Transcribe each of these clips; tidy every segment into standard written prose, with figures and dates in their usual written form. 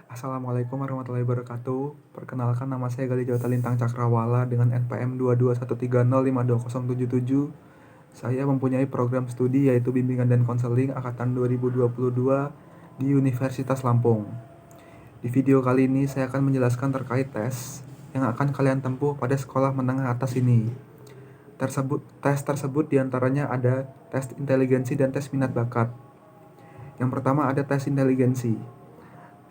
Assalamualaikum warahmatullahi wabarakatuh. Perkenalkan, nama saya Gali Jawata Lintang Cakrawala dengan NPM 221305077. Saya mempunyai program studi yaitu Bimbingan dan Konseling angkatan 2022 di Universitas Lampung. Di video kali ini saya akan menjelaskan terkait tes yang akan kalian tempuh pada sekolah menengah atas ini. Tes tersebut diantaranya ada tes inteligensi dan tes minat bakat. Yang pertama ada tes inteligensi.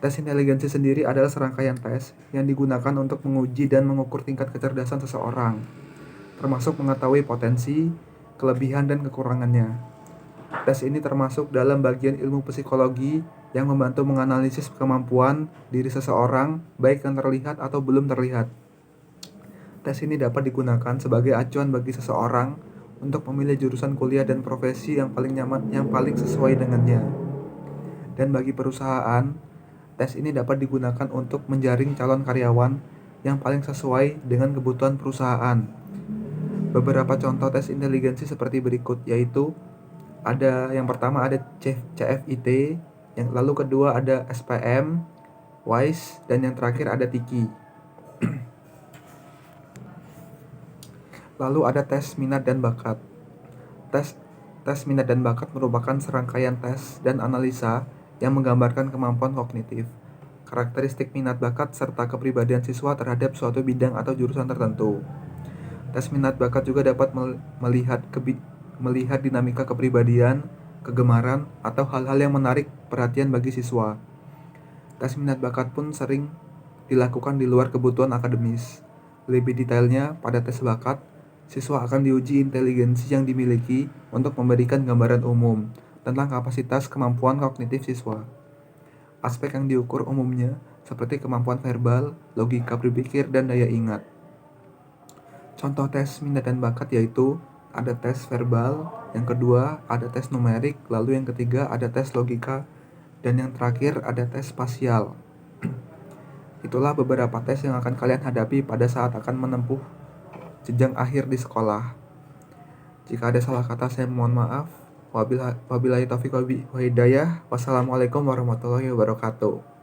Tes inteligensi sendiri adalah serangkaian tes yang digunakan untuk menguji dan mengukur tingkat kecerdasan seseorang, termasuk mengetahui potensi, kelebihan, dan kekurangannya. Tes ini termasuk dalam bagian ilmu psikologi yang membantu menganalisis kemampuan diri seseorang, baik yang terlihat atau belum terlihat. Tes ini dapat digunakan sebagai acuan bagi seseorang untuk memilih jurusan kuliah dan profesi yang paling nyaman, yang paling sesuai dengannya. Dan bagi perusahaan, tes ini dapat digunakan untuk menjaring calon karyawan yang paling sesuai dengan kebutuhan perusahaan. Beberapa contoh tes inteligensi seperti berikut, yaitu yang pertama ada CFIT, yang lalu kedua ada SPM, WISE, dan yang terakhir ada TIKI. Lalu ada tes minat dan bakat. Tes minat dan bakat merupakan serangkaian tes dan analisa yang menggambarkan kemampuan kognitif, karakteristik minat bakat, serta kepribadian siswa terhadap suatu bidang atau jurusan tertentu. Tes minat bakat juga dapat melihat dinamika kepribadian, kegemaran, atau hal-hal yang menarik perhatian bagi siswa. Tes minat bakat pun sering dilakukan di luar kebutuhan akademis. Lebih detailnya, pada tes bakat, siswa akan diuji inteligensi yang dimiliki untuk memberikan gambaran umum tentang kapasitas kemampuan kognitif siswa. Aspek yang diukur umumnya seperti kemampuan verbal, logika berpikir, dan daya ingat. Contoh tes minat dan bakat yaitu ada tes verbal, yang kedua ada tes numerik, lalu yang ketiga ada tes logika, dan yang terakhir ada tes spasial. Itulah beberapa tes yang akan kalian hadapi pada saat akan menempuh jenjang akhir di sekolah. Jika ada salah kata, saya mohon maaf. Wabillahi taufiq wal hidayah. Wassalamualaikum warahmatullahi wabarakatuh.